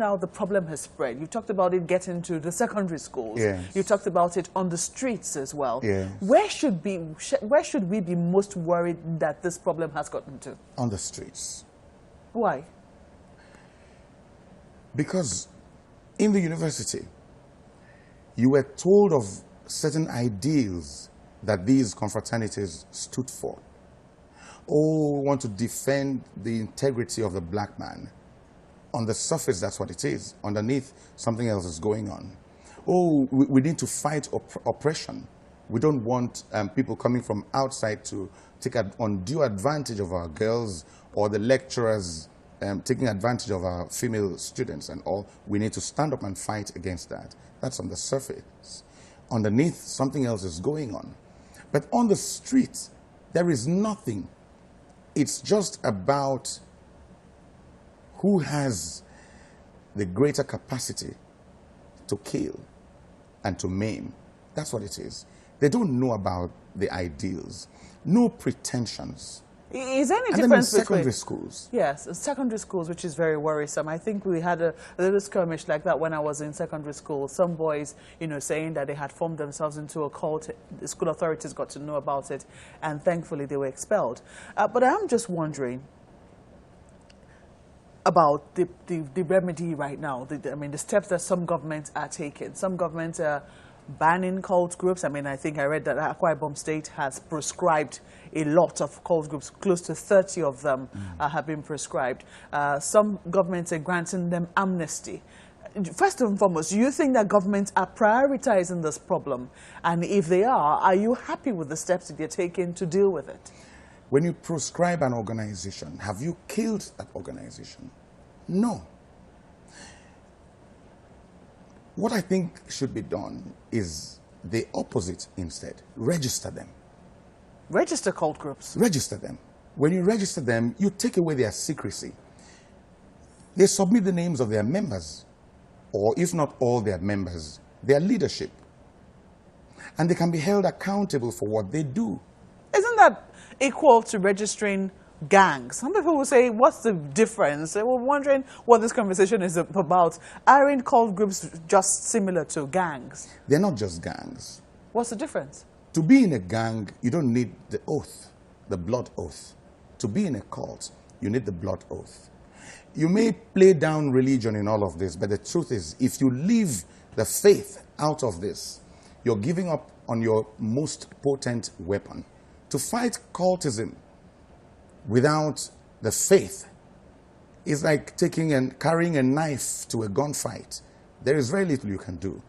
Now the problem has spread. You talked about it getting to the secondary schools. Yes. You talked about it on the streets as well. Yes. Where should we be most worried that this problem has gotten to? On the streets. Why? Because in the university, you were told of certain ideals that these confraternities stood for. Oh, we want to defend the integrity of the black man. On the surface, that's what it is. Underneath, something else is going on. Oh, we need to fight oppression. We don't want people coming from outside to take undue advantage of our girls, or the lecturers taking advantage of our female students and all. We need to stand up and fight against that. That's on the surface. Underneath, something else is going on. But on the street, there is nothing. It's just about who has the greater capacity to kill and to maim. That's what it is. They don't know about the ideals. No pretensions. Is there any and difference then in secondary between schools? Yes, secondary schools, which is very worrisome. I think we had a little skirmish like that when I was in secondary school. Some boys, saying that they had formed themselves into a cult. The school authorities got to know about it, and thankfully they were expelled. But I'm just wondering about the remedy right now. The steps that some governments are taking. Some governments are banning cult groups. I think I read that Akwa Ibom State has prescribed a lot of cult groups. Close to 30 of them have been prescribed. Some governments are granting them amnesty. First and foremost, do you think that governments are prioritizing this problem? And if they are you happy with the steps that they're taking to deal with it? When you proscribe an organization, have you killed that organization? No. What I think should be done is the opposite instead. Register them. Register cult groups? Register them. When you register them, you take away their secrecy. They submit the names of their members, or if not all their members, their leadership. And they can be held accountable for what they do. Isn't that equal to registering gangs? Some people will say, what's the difference? They were wondering what this conversation is about. Aren't cult groups just similar to gangs? They're not just gangs. What's the difference? To be in a gang, you don't need the oath, the blood oath. To be in a cult, you need the blood oath. You may play down religion in all of this, but the truth is, if you leave the faith out of this, you're giving up on your most potent weapon. To fight cultism without the faith is like taking and carrying a knife to a gunfight. There is very little you can do.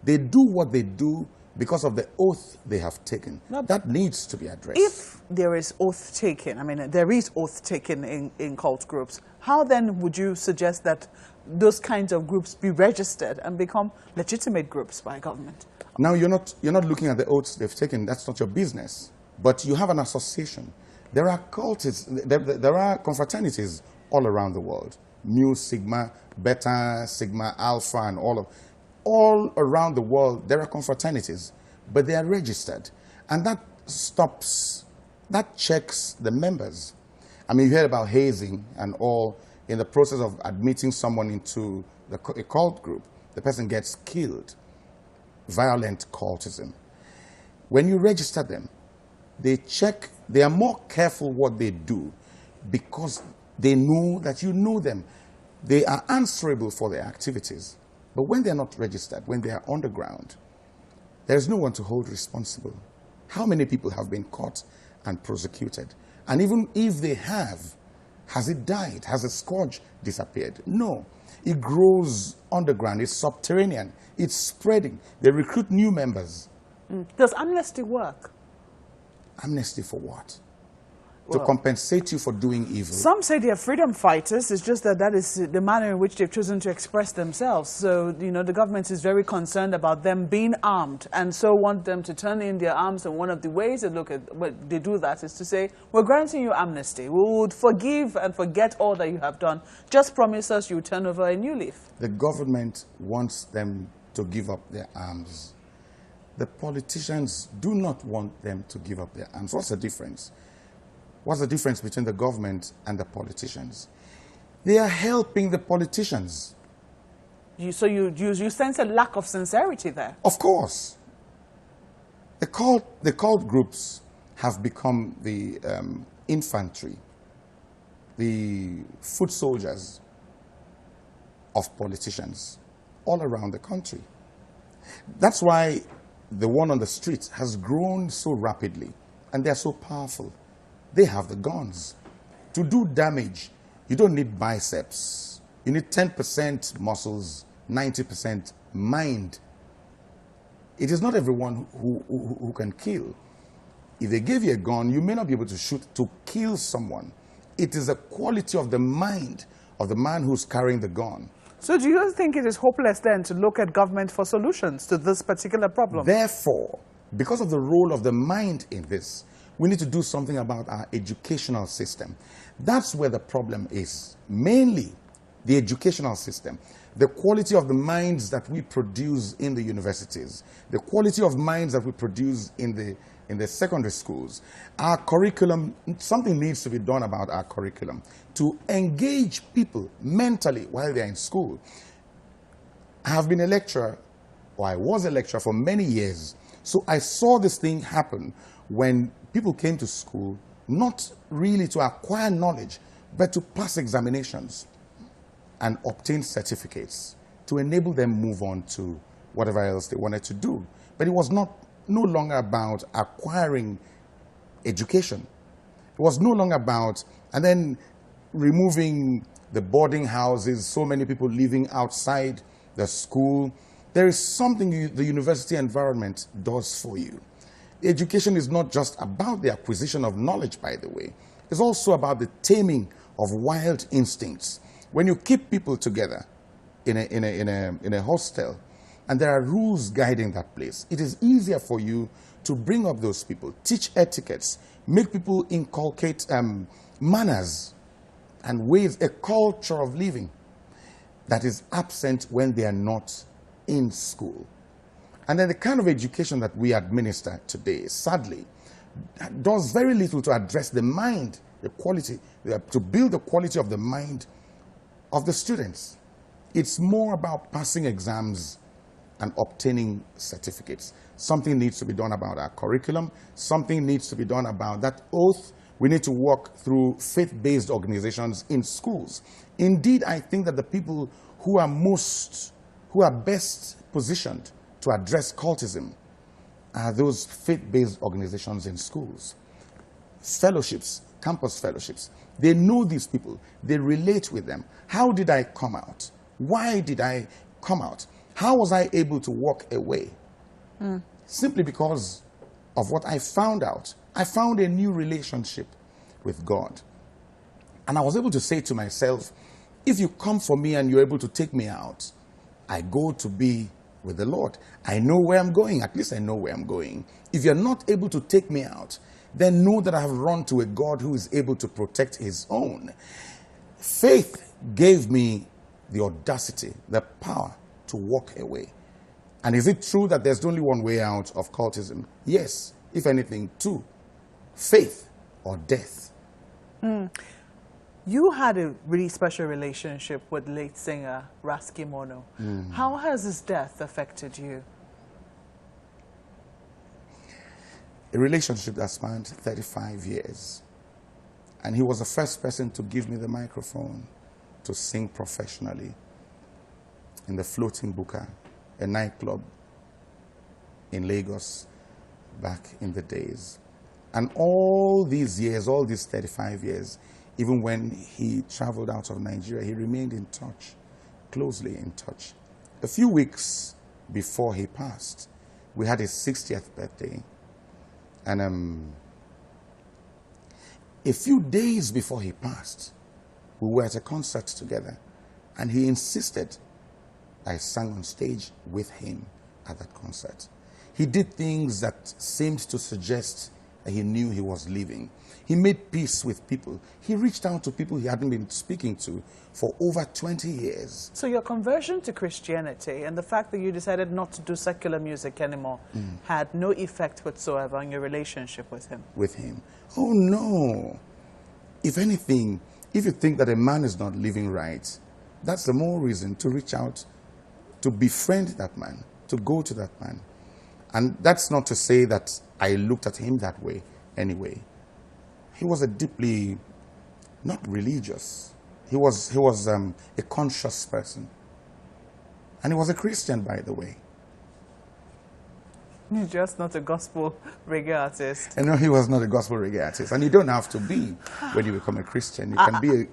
They do what they do because of the oath they have taken. That needs to be addressed. If there is oath taken, there is oath taken in cult groups, how then would you suggest that those kinds of groups be registered and become legitimate groups by government? Now, you're not looking at the oaths they've taken. That's not your business. But you have an association. There are cultists, there are confraternities all around the world. Mu, Sigma, Beta, Sigma, Alpha, and all around the world, there are confraternities, but they are registered. And that checks the members. You heard about hazing and all. In the process of admitting someone into a cult group, the person gets killed. Violent cultism. When you register them, they check, they are more careful what they do because they know that you know them. They are answerable for their activities. But when they're not registered, when they are underground, there's no one to hold responsible. How many people have been caught and prosecuted? And even if they have, has it died? Has the scourge disappeared? No. It grows underground. It's subterranean. It's spreading. They recruit new members. Does amnesty work? Amnesty for what? Well, to compensate you for doing evil. Some say they are freedom fighters. It's just that is the manner in which they've chosen to express themselves. So, the government is very concerned about them being armed and so want them to turn in their arms. And one of the ways they do that is to say, we're granting you amnesty. We would forgive and forget all that you have done. Just promise us you turn over a new leaf. The government wants them to give up their arms. The politicians do not want them to give up their arms. What's the difference? What's the difference between the government and the politicians? They are helping the politicians. You sense a lack of sincerity there. Of course. The cult groups have become the infantry, the foot soldiers of politicians all around the country. That's why the one on the street has grown so rapidly, and they're so powerful. They have the guns. To do damage, you don't need biceps. You need 10% muscles, 90% mind. It is not everyone who can kill. If they give you a gun, you may not be able to shoot to kill someone. It is the quality of the mind of the man who's carrying the gun. So do you think it is hopeless then to look at government for solutions to this particular problem? Therefore, because of the role of the mind in this, we need to do something about our educational system. That's where the problem is. Mainly, the educational system. The quality of the minds that we produce in the universities. The quality of minds that we produce in the secondary schools. Our curriculum, something needs to be done about our curriculum to engage people mentally while they're in school. I have been a lecturer, or I was a lecturer for many years, so I saw this thing happen when people came to school not really to acquire knowledge, but to pass examinations and obtain certificates to enable them move on to whatever else they wanted to do. But it was no longer about acquiring education. It was no longer about, and then removing the boarding houses, so many people living outside the school. There is something the university environment does for you. Education is not just about the acquisition of knowledge, by the way. It's also about the taming of wild instincts. When you keep people together in a hostel, and there are rules guiding that place, it is easier for you to bring up those people, teach etiquettes, make people inculcate manners and ways, a culture of living that is absent when they are not in school. And then the kind of education that we administer today, sadly, does very little to address the mind, the quality, to build the quality of the mind of the students. It's more about passing exams and obtaining certificates. Something needs to be done about our curriculum. Something needs to be done about that oath. We need to work through faith-based organizations in schools. Indeed, I think that the people who are best positioned to address cultism are those faith-based organizations in schools. Fellowships, campus fellowships. They know these people. They relate with them. How did I come out? Why did I come out? How was I able to walk away? Simply because of what I found out. I found a new relationship with God. And I was able to say to myself, if you come for me and you're able to take me out, I go to be with the Lord. I know where I'm going. At least I know where I'm going. If you're not able to take me out, then know that I have run to a God who is able to protect his own. Faith gave me the audacity, the power to walk away. And is it true that there's only one way out of cultism? Yes, if anything, two. Faith or death. You had a really special relationship with late singer Rasky Mono. How has his death affected you? A relationship that spanned 35 years. And he was the first person to give me the microphone to sing professionally in the Floating Buchi, a nightclub in Lagos back in the days. And all these years, all these 35 years, even when he traveled out of Nigeria, he remained in touch, closely in touch. A few weeks before he passed, we had his 60th birthday. And a few days before he passed, we were at a concert together. And he insisted I sang on stage with him at that concert. He did things that seemed to suggest that he knew he was leaving. He made peace with people. He reached out to people he hadn't been speaking to for over 20 years. So your conversion to Christianity and the fact that you decided not to do secular music anymore had no effect whatsoever on your relationship with him? With him? Oh, no. If anything, if you think that a man is not living right, that's the more reason to reach out to befriend that man, to go to that man. And that's not to say that I looked at him that way anyway. He was a deeply, not religious, he was a conscious person. And he was a Christian, by the way. He's just not a gospel reggae artist. And no, he was not a gospel reggae artist. And you don't have to be when you become a Christian. You can be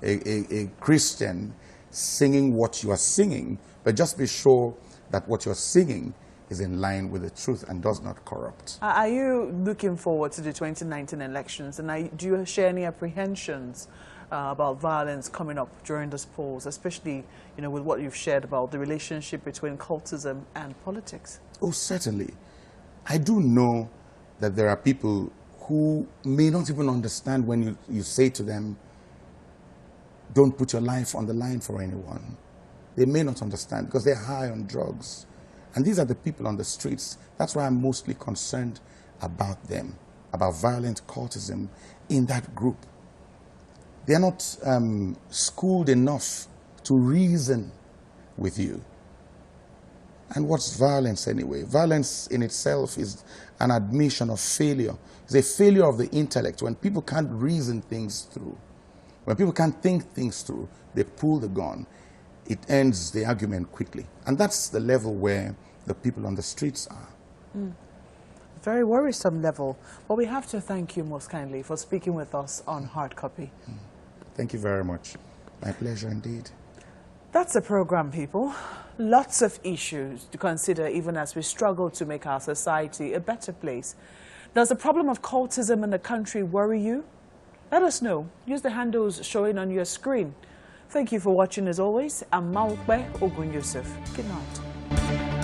a Christian singing what you are singing, but just be sure that what you're singing is in line with the truth and does not corrupt. Are you looking forward to the 2019 elections? And do you share any apprehensions about violence coming up during those polls, especially, you know, with what you've shared about the relationship between cultism and politics? Oh, certainly. I do know that there are people who may not even understand when you say to them, don't put your life on the line for anyone. They may not understand because they're high on drugs. And these are the people on the streets. That's why I'm mostly concerned about them, about violent cultism in that group. They're not schooled enough to reason with you. And what's violence anyway? Violence in itself is an admission of failure. It's a failure of the intellect. When people can't reason things through, when people can't think things through, they pull the gun. It ends the argument quickly. And that's the level where the people on the streets are. Very worrisome level. But we have to thank you most kindly for speaking with us on Hard Copy. Thank you very much. My pleasure indeed. That's the program, people. Lots of issues to consider even as we struggle to make our society a better place. Does the problem of cultism in the country worry you? Let us know. Use the handles showing on your screen. Thank you for watching as always. I'm Maukbe Ogun Yusuf. Good night.